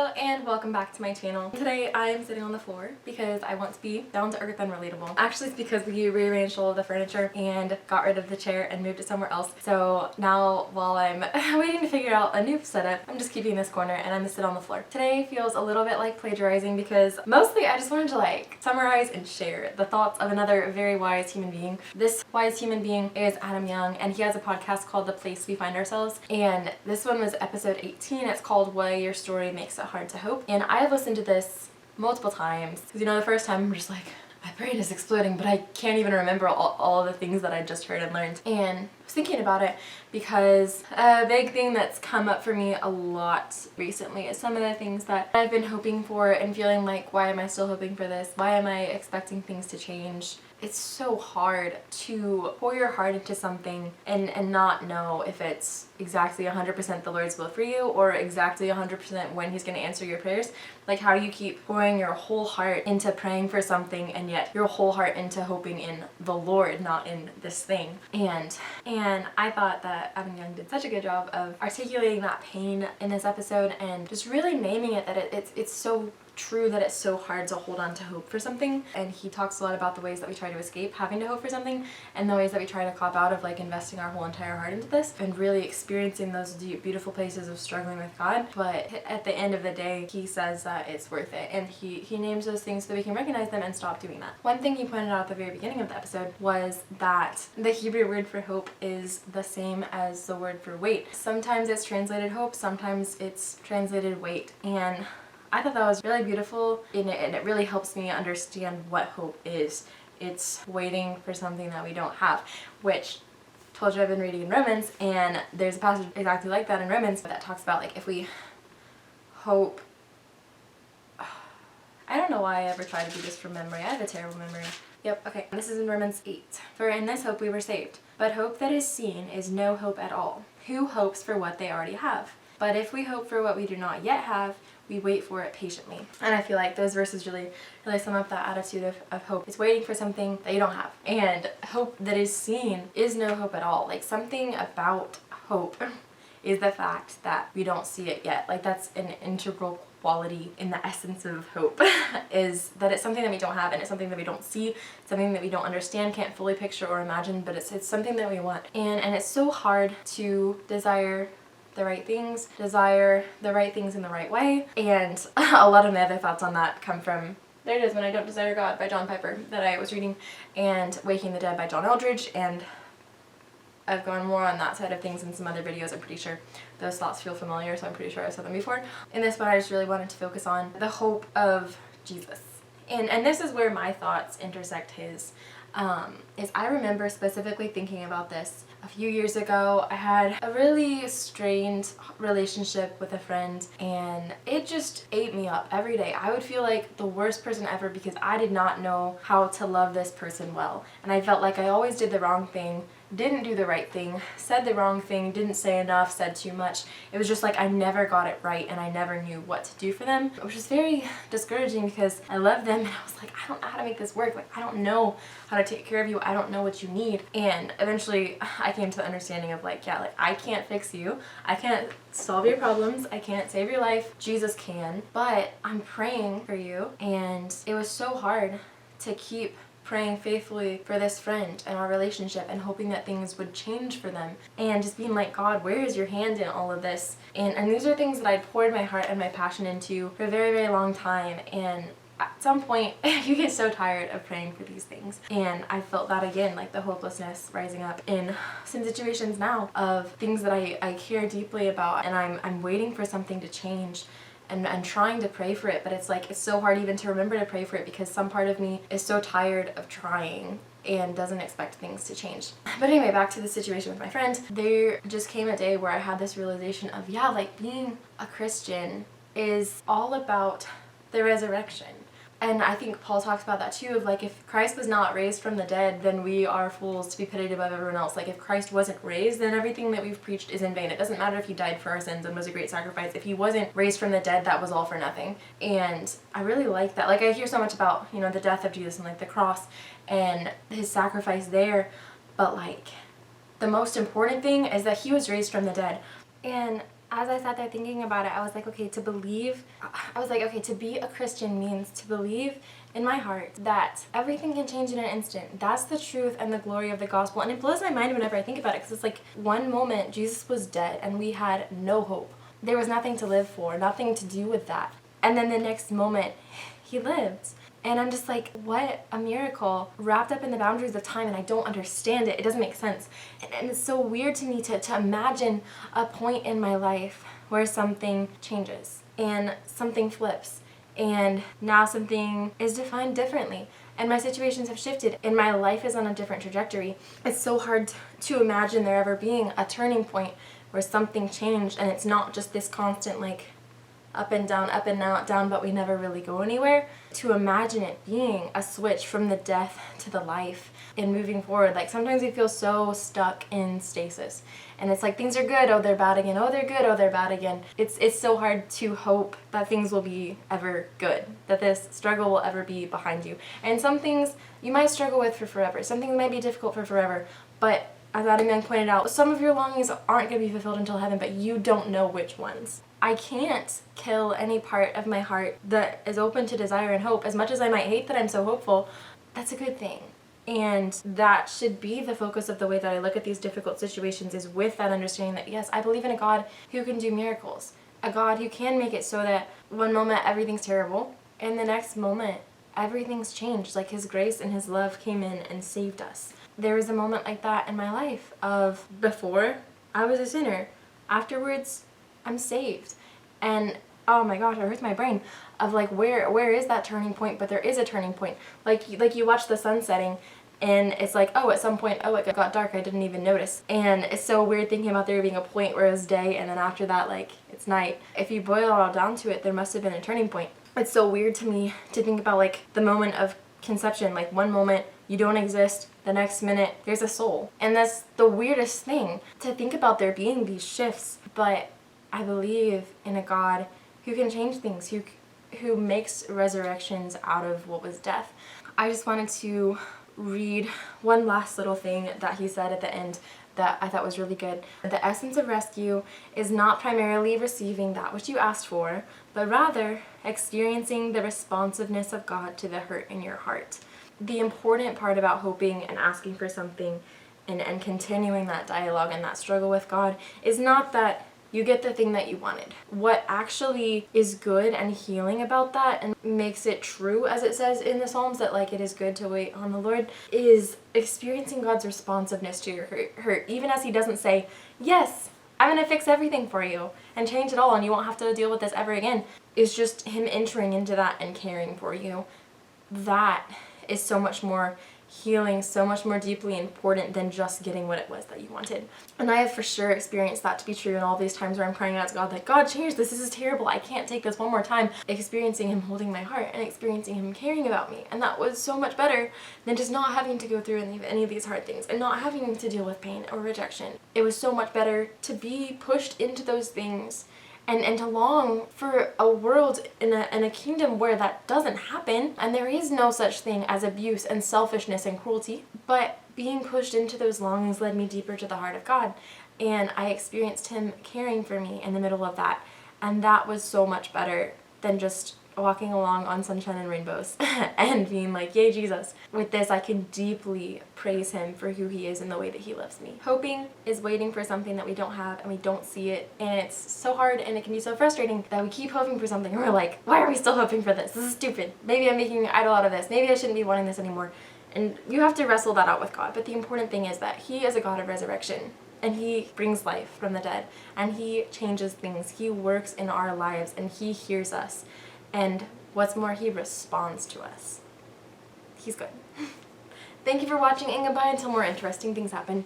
Hello and welcome back to my channel. Today I am sitting on the floor because I want to be down to earth and relatable. Actually, it's because we rearranged all of the furniture and got rid of the chair and moved it somewhere else. So now while I'm waiting to figure out a new setup, I'm just keeping this corner and I'm gonna sit on the floor. Today feels a little bit like plagiarizing because mostly I just wanted to summarize and share the thoughts of another very wise human being. This wise human being is Adam Young, and he has a podcast called The Place We Find Ourselves, and this one was episode 18. It's called Why Your Story Makes It Hard to Hope. And I have listened to this multiple times because, the first time I'm just like, my brain is exploding, but I can't even remember all the things that I just heard and learned. And I was thinking about it because a big thing that's come up for me a lot recently is some of the things that I've been hoping for and feeling like, why am I still hoping for this? Why am I expecting things to change? It's so hard to pour your heart into something and not know if it's exactly 100% the Lord's will for you or exactly 100% when He's going to answer your prayers. Like, how do you keep pouring your whole heart into praying for something and yet your whole heart into hoping in the Lord, not in this thing? And I thought that Adam Young did such a good job of articulating that pain in this episode and just really naming it, that it's so true that it's so hard to hold on to hope for something. And he talks a lot about the ways that we try to escape having to hope for something and the ways that we try to cop out of investing our whole entire heart into this and really experiencing those deep, beautiful places of struggling with God. But at the end of the day, he says that it's worth it, and he names those things so we can recognize them and stop doing that. One thing he pointed out at the very beginning of the episode was that the Hebrew word for hope is the same as the word for wait. Sometimes it's translated hope, sometimes it's translated wait, and I thought that was really beautiful, and it really helps me understand what hope is. It's waiting for something that we don't have, which I told you I've been reading in Romans, and there's a passage exactly like that in Romans that talks about if we hope. I don't know why I ever try to do this from memory. I have a terrible memory. Yep, okay. This is in Romans 8. For in this hope we were saved. But hope that is seen is no hope at all. Who hopes for what they already have? But if we hope for what we do not yet have, we wait for it patiently. And I feel like those verses really sum up that attitude of hope. It's waiting for something that you don't have. And hope that is seen is no hope at all. Something about hope is the fact that we don't see it yet. That's an integral quality in the essence of hope is that it's something that we don't have, and it's something that we don't see, something that we don't understand, can't fully picture or imagine, but it's something that we want. And it's so hard to desire the right things in the right way. And a lot of my other thoughts on that come from There It Is When I Don't Desire God by John Piper that I was reading, and Waking the Dead by John Eldridge, and I've gone more on that side of things in some other videos. I'm pretty sure those thoughts feel familiar, so I'm pretty sure I said them before. In this one, I just really wanted to focus on the hope of Jesus. And this is where my thoughts intersect his. Is I remember specifically thinking about this a few years ago. I had a really strained relationship with a friend, and it just ate me up every day. I would feel like the worst person ever because I did not know how to love this person well, and I felt like I always did the wrong thing, didn't do the right thing, said the wrong thing, didn't say enough, said too much. It was just I never got it right, and I never knew what to do for them, which was very discouraging because I loved them, and I was like, I don't know how to make this work. I don't know how to take care of you. I don't know what you need. And eventually I came to the understanding of I can't fix you. I can't solve your problems. I can't save your life. Jesus can. But I'm praying for you. And it was so hard to keep praying faithfully for this friend and our relationship and hoping that things would change for them, and just being like, God, where is your hand in all of this? And these are things that I'd poured my heart and my passion into for a very, very long time, and at some point you get so tired of praying for these things. And I felt that again, the hopelessness rising up in some situations now of things that I care deeply about, and I'm waiting for something to change and trying to pray for it, but it's so hard even to remember to pray for it because some part of me is so tired of trying and doesn't expect things to change. But anyway, back to the situation with my friend. There just came a day where I had this realization of, being a Christian is all about the resurrection. And I think Paul talks about that too, of if Christ was not raised from the dead, then we are fools to be pitied above everyone else. If Christ wasn't raised, then everything that we've preached is in vain. It doesn't matter if he died for our sins and was a great sacrifice. If he wasn't raised from the dead, that was all for nothing. And I really like that. I hear so much about, the death of Jesus and the cross and his sacrifice there, but the most important thing is that he was raised from the dead. And as I sat there thinking about it, I was like, okay, to be a Christian means to believe in my heart that everything can change in an instant. That's the truth and the glory of the gospel. And it blows my mind whenever I think about it, because it's like one moment Jesus was dead and we had no hope. There was nothing to live for, nothing to do with that. And then the next moment, he lived. And I'm just like, what a miracle wrapped up in the boundaries of time, and I don't understand it. It doesn't make sense. And it's so weird to me to imagine a point in my life where something changes and something flips and now something is defined differently. And my situations have shifted and my life is on a different trajectory. It's so hard to imagine there ever being a turning point where something changed and it's not just this constant like up and down, but we never really go anywhere. To imagine it being a switch from the death to the life and moving forward. Like sometimes we feel so stuck in stasis. And it's like things are good, oh they're bad again, oh they're good, oh they're bad again. It's so hard to hope that things will be ever good, that this struggle will ever be behind you. And some things you might struggle with for forever. Some things might be difficult for forever. But as Adam Young pointed out, some of your longings aren't going to be fulfilled until heaven, but you don't know which ones. I can't kill any part of my heart that is open to desire and hope. As much as I might hate that I'm so hopeful, that's a good thing. And that should be the focus of the way that I look at these difficult situations, is with that understanding that yes, I believe in a God who can do miracles. A God who can make it so that one moment everything's terrible and the next moment everything's changed. Like his grace and his love came in and saved us. There was a moment like that in my life of before I was a sinner. Afterwards, I'm saved. And oh my gosh, it hurts my brain of like where is that turning point? But there is a turning point. Like you watch the sun setting and it's like, oh, at some point, oh, it got dark, I didn't even notice. And it's so weird thinking about there being a point where it was day and then after that, like, it's night. If you boil it all down to it, there must have been a turning point. It's so weird to me to think about like the moment of conception, like one moment you don't exist, the next minute there's a soul. And that's the weirdest thing to think about, there being these shifts. But I believe in a God who can change things, who makes resurrections out of what was death. I just wanted to read one last little thing that he said at the end that I thought was really good. The essence of rescue is not primarily receiving that which you asked for, but rather experiencing the responsiveness of God to the hurt in your heart. The important part about hoping and asking for something and continuing that dialogue and that struggle with God is not that you get the thing that you wanted. What actually is good and healing about that and makes it true, as it says in the Psalms, that like it is good to wait on the Lord, is experiencing God's responsiveness to your hurt. Even as he doesn't say, yes, I'm going to fix everything for you and change it all and you won't have to deal with this ever again. It's just him entering into that and caring for you. That is so much more healing, so much more deeply important than just getting what it was that you wanted. And I have for sure experienced that to be true in all these times where I'm crying out to God, like, God, change this is terrible, I can't take this one more time. Experiencing him holding my heart and experiencing him caring about me. And that was so much better than just not having to go through any of these hard things and not having to deal with pain or rejection. It was so much better to be pushed into those things and to long for a world in a kingdom where that doesn't happen, and there is no such thing as abuse and selfishness and cruelty. But being pushed into those longings led me deeper to the heart of God, and I experienced him caring for me in the middle of that, and that was so much better than just walking along on sunshine and rainbows and being like, yay Jesus. With this, I can deeply praise him for who he is and the way that he loves me. Hoping is waiting for something that we don't have and we don't see it, and it's so hard and it can be so frustrating that we keep hoping for something and we're like, why are we still hoping for this? This is stupid. Maybe I'm making an idol out of this. Maybe I shouldn't be wanting this anymore. And you have to wrestle that out with God. But the important thing is that he is a God of resurrection. And he brings life from the dead. And he changes things. He works in our lives and he hears us. And what's more, he responds to us. He's good. Thank you for watching, and goodbye until more interesting things happen.